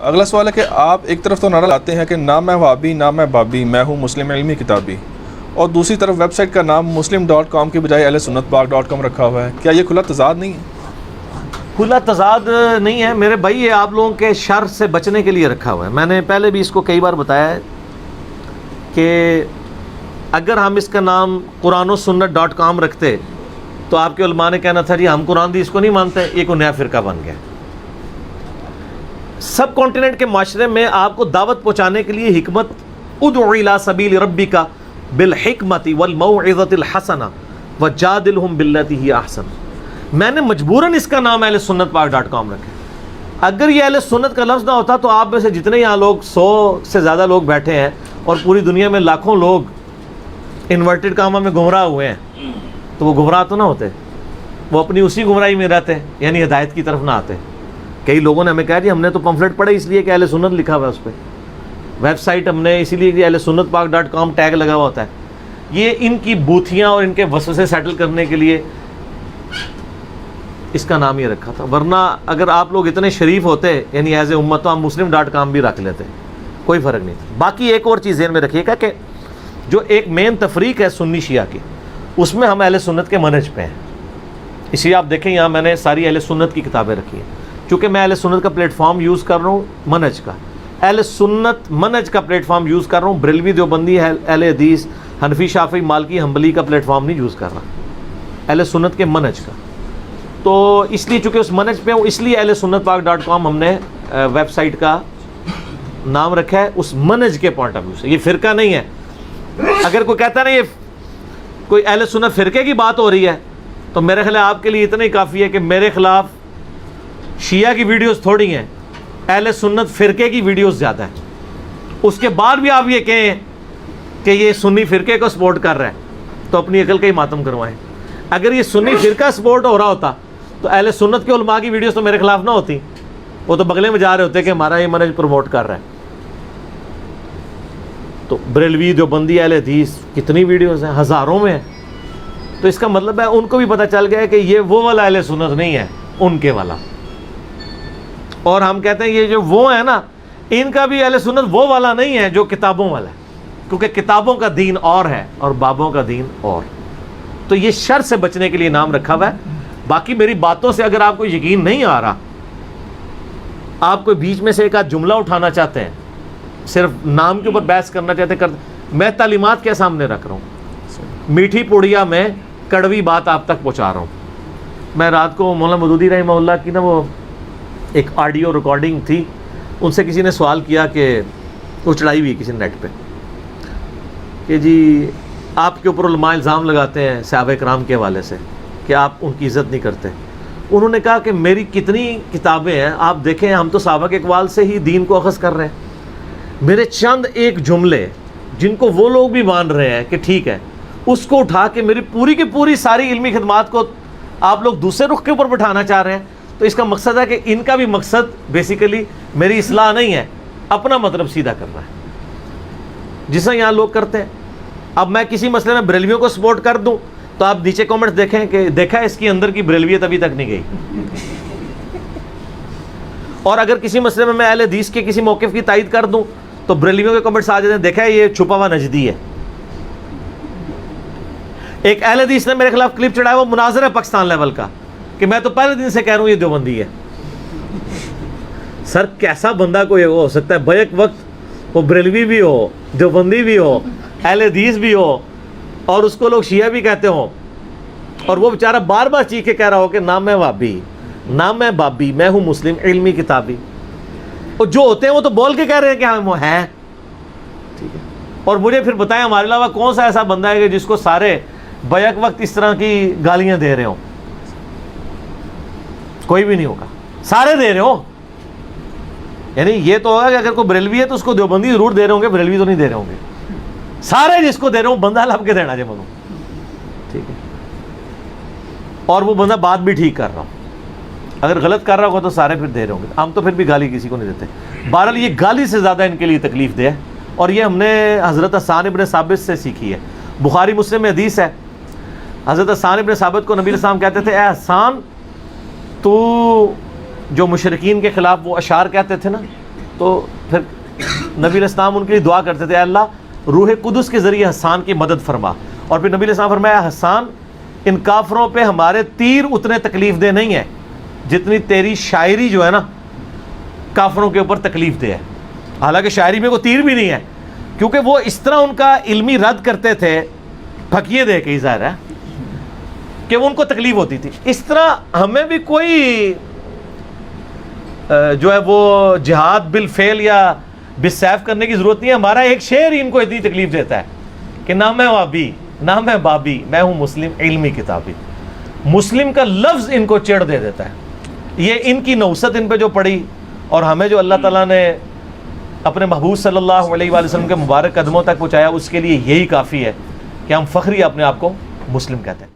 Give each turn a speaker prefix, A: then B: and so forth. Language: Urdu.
A: اگلا سوال ہے کہ آپ ایک طرف تو نعرہ لاتے ہیں کہ نہ میں وہابی نہ میں بابی، میں ہوں مسلم علمی کتابی، اور دوسری طرف ویب سائٹ کا نام muslim.com کی بجائے ahlsunnatpاک.com رکھا ہوا ہے، کیا یہ کھلا تضاد نہیں ہے؟
B: کھلا تضاد نہیں ہے میرے بھائی، یہ آپ لوگوں کے شر سے بچنے کے لیے رکھا ہوا ہے۔ میں نے پہلے بھی اس کو کئی بار بتایا ہے کہ اگر ہم اس کا نام قرآنوسنت.com رکھتے تو آپ کے علماء نے کہنا تھا جی ہم قرآن حدیث کو نہیں مانتے، یہ کوئی نیا فرقہ بن گیا۔ سب کانٹیننٹ کے معاشرے میں آپ کو دعوت پہنچانے کے لیے حکمت، ادعو الی سبیل ربک بالحکمت والموعظۃ الحسنہ وجادلہم باللتی ہی احسن، میں نے مجبوراً اس کا نام ahlsunnatpak.com رکھا۔ اگر یہ اہل سنت کا لفظ نہ ہوتا تو آپ میں سے جتنے یہاں لوگ 100 سے زیادہ لوگ بیٹھے ہیں اور پوری دنیا میں لاکھوں لوگ انورٹڈ کامہ میں گمراہ ہوئے ہیں، تو وہ گمراہ تو نہ ہوتے، وہ اپنی اسی گمراہی میں رہتے، یعنی ہدایت کی طرف نہ آتے۔ کئی لوگوں نے ہمیں کہا جی ہم نے تو پمفلٹ پڑھے اس لیے کہ اہل سنت لکھا ہوا ہے اس پہ، ویب سائٹ ہم نے اسی لیے کہ ahlsunnatpak.com ٹیگ لگا ہوا ہوتا ہے۔ یہ ان کی بوتھیاں اور ان کے وسوسے سیٹل کرنے کے لیے اس کا نام یہ رکھا تھا، ورنہ اگر آپ لوگ اتنے شریف ہوتے یعنی ایز اے امت تو ہم muslim.com بھی رکھ لیتے، کوئی فرق نہیں تھا۔ باقی ایک اور چیز ذہن میں رکھیے گا کہ جو ایک مین تفریق ہے سنی شیعہ کی، اس میں ہم اہل سنت کے منہج پہ ہیں، اس لیے آپ دیکھیں یہاں میں نے ساری اہل سنت کی کتابیں رکھی ہیں، چونکہ میں اہل سنت کا پلیٹ فارم یوز کر رہا ہوں منہج کا، اہل سنت منہج کا پلیٹ فارم یوز کر رہا ہوں، بریلوی دیوبندی اہل حدیث حنفی شافعی مالکی حنبلی کا پلیٹ فارم نہیں یوز کر رہا، اہل سنت کے منہج کا۔ تو اس لیے چونکہ اس منہج پہ ہوں، اس لیے ahlsunnatpak.com ہم نے ویب سائٹ کا نام رکھا ہے اس منہج کے پوائنٹ آف ویو سے، یہ فرقہ نہیں ہے۔ اگر کوئی کہتا ہے نا یہ کوئی اہل سنت فرقے کی بات ہو رہی ہے تو میرے خیال آپ کے لیے اتنا ہی کافی ہے کہ میرے خلاف شیعہ کی ویڈیوز تھوڑی ہیں، اہل سنت فرقے کی ویڈیوز زیادہ ہیں، اس کے بعد بھی آپ یہ کہیں کہ یہ سنی فرقے کو سپورٹ کر رہا ہے تو اپنی عقل کا ہی ماتم کروائیں۔ اگر یہ سنی فرقہ سپورٹ ہو رہا ہوتا تو اہل سنت کے علماء کی ویڈیوز تو میرے خلاف نہ ہوتی، وہ تو بغلے میں جا رہے ہوتے کہ ہمارا یہ منہج پروموٹ کر رہا ہے۔ تو بریلوی دیوبندی اہل حدیث کتنی ویڈیوز ہیں، ہزاروں میں ہیں، تو اس کا مطلب ہے ان کو بھی پتہ چل گیا ہے کہ یہ وہ والا اہل سنت نہیں ہے، ان کے والا۔ اور ہم کہتے ہیں یہ جو وہ ہے نا، ان کا بھی اہل سنت وہ والا نہیں ہے جو کتابوں والا ہے، کیونکہ کتابوں کا دین اور ہے اور بابوں کا دین اور۔ تو یہ شر سے بچنے کے لیے نام رکھا ہوا ہے۔ باقی میری باتوں سے اگر آپ کو یقین نہیں آ رہا، آپ کوئی بیچ میں سے ایک آدھ جملہ اٹھانا چاہتے ہیں، صرف نام کے اوپر بحث کرنا چاہتے ہیں، میں تعلیمات کے سامنے رکھ رہا ہوں، میٹھی پوڑیا میں کڑوی بات آپ تک پہنچا رہا ہوں۔ میں رات کو مولانا مودودی رحمہ اللہ کی نا وہ ایک آڈیو ریکارڈنگ تھی، ان سے کسی نے سوال کیا کہ وہ چڑھائی ہوئی کسی نیٹ پہ کہ جی آپ کے اوپر علماء الزام لگاتے ہیں صحابہ کرام کے حوالے سے کہ آپ ان کی عزت نہیں کرتے۔ انہوں نے کہا کہ میری کتنی کتابیں ہیں، آپ دیکھیں ہم تو صحابہ کے اقوال سے ہی دین کو اخذ کر رہے ہیں، میرے چند ایک جملے جن کو وہ لوگ بھی مان رہے ہیں کہ ٹھیک ہے، اس کو اٹھا کے میری پوری کی پوری ساری علمی خدمات کو آپ لوگ دوسرے رخ کے اوپر بٹھانا چاہ رہے ہیں۔ تو اس کا مقصد ہے کہ ان کا بھی مقصد بیسیکلی میری اصلاح نہیں ہے، اپنا مطلب سیدھا کرنا ہے، جسے یہاں لوگ کرتے ہیں۔ اب میں کسی مسئلے میں بریلویوں کو سپورٹ کر دوں تو آپ نیچے کامنٹ دیکھیں کہ دیکھا اس کی اندر کی بریلویت ابھی تک نہیں گئی، اور اگر کسی مسئلے میں اہل حدیث کے کسی موقف کی تائید کر دوں تو بریلویوں کے کامنٹس آ جاتے ہیں دیکھا یہ چھپا ہوا نجدی ہے۔ ایک اہل حدیث نے میرے خلاف کلپ چڑھایا، وہ مناظر ہے پاکستان لیول کا، کہ میں تو پہلے دن سے کہہ رہا ہوں یہ دیوبندی ہے۔ سر کیسا بندہ کوئی ہو سکتا ہے بیک وقت وہ بریلوی بھی ہو، دیوبندی بھی ہو، اہل حدیث بھی ہو، اور اس کو لوگ شیعہ بھی کہتے ہوں، اور وہ بیچارہ بار بار چیخ کے کہہ رہا ہو کہ نہ میں وہابی نہ میں بابی، میں ہوں مسلم علمی کتابی۔ اور جو ہوتے ہیں وہ تو بول کے کہہ رہے ہیں کہ ہم وہ ہیں، ٹھیک ہے۔ اور مجھے پھر بتائیں ہمارے علاوہ کون سا ایسا بندہ ہے کہ جس کو سارے بیک وقت اس طرح کی گالیاں دے رہے ہوں؟ کوئی بھی نہیں ہوگا، سارے دے رہے ہوں۔ یعنی یہ تو ہوگا کہ اگر کوئی بریلوی ہے تو اس کو دیوبندی ضرور دے رہے ہوں گے، بریلوی تو نہیں دے رہے ہوں گے، سارے جس کو دے رہے ہوں بندہ لب کے دینا جی منو، ٹھیک ہے۔ اور وہ بندہ بات بھی ٹھیک کر رہا ہوں، اگر غلط کر رہا ہوگا تو سارے پھر دے رہے ہوں گے، ہم تو پھر بھی گالی کسی کو نہیں دیتے۔ بہرحال یہ گالی سے زیادہ ان کے لیے تکلیف دہ ہے، اور یہ ہم نے حضرت حسان ابن ثابت سے سیکھی ہے۔ بخاری مسلم میں حدیث ہے، حضرت حسان ابن ثابت کو نبی علیہ السلام کہتے تھے اے حسان، تو جو مشرکین کے خلاف وہ اشعار کہتے تھے نا، تو تو پھر نبی علیہ السلام ان کے لیے دعا کرتے تھے, اے اللہ روح قدس کے ذریعے حسان کی مدد فرما. اور پھر نبی علیہ السلام فرمایا, حسان ان کافروں پہ ہمارے تیر اتنے تکلیف دہ نہیں ہیں جتنی تیری شاعری جو ہے نا کافروں کے اوپر تکلیف دہ ہے. حالانکہ شاعری میں کوئی تیر بھی نہیں ہے, کیونکہ وہ اس طرح ان کا علمی رد کرتے تھے پھکیے دے کے, ظاہر ہے کہ وہ ان کو تکلیف ہوتی تھی. اس طرح ہمیں بھی کوئی جو ہے وہ جہاد بالفعل یا بالسیف کرنے کی ضرورت نہیں ہے. ہمارا ایک شعر ہی ان کو اتنی تکلیف دیتا ہے کہ نہ میں وابی نہ میں بابی, میں ہوں مسلم علمی کتابی. مسلم کا لفظ ان کو چڑھ دے دیتا ہے. یہ ان کی نوست ان پہ جو پڑی, اور ہمیں جو اللہ تعالیٰ نے اپنے محبوب صلی اللہ علیہ وآلہ وسلم کے مبارک قدموں تک پہنچایا, اس کے لیے یہی کافی ہے کہ ہم فخری اپنے آپ کو مسلم کہتے ہیں.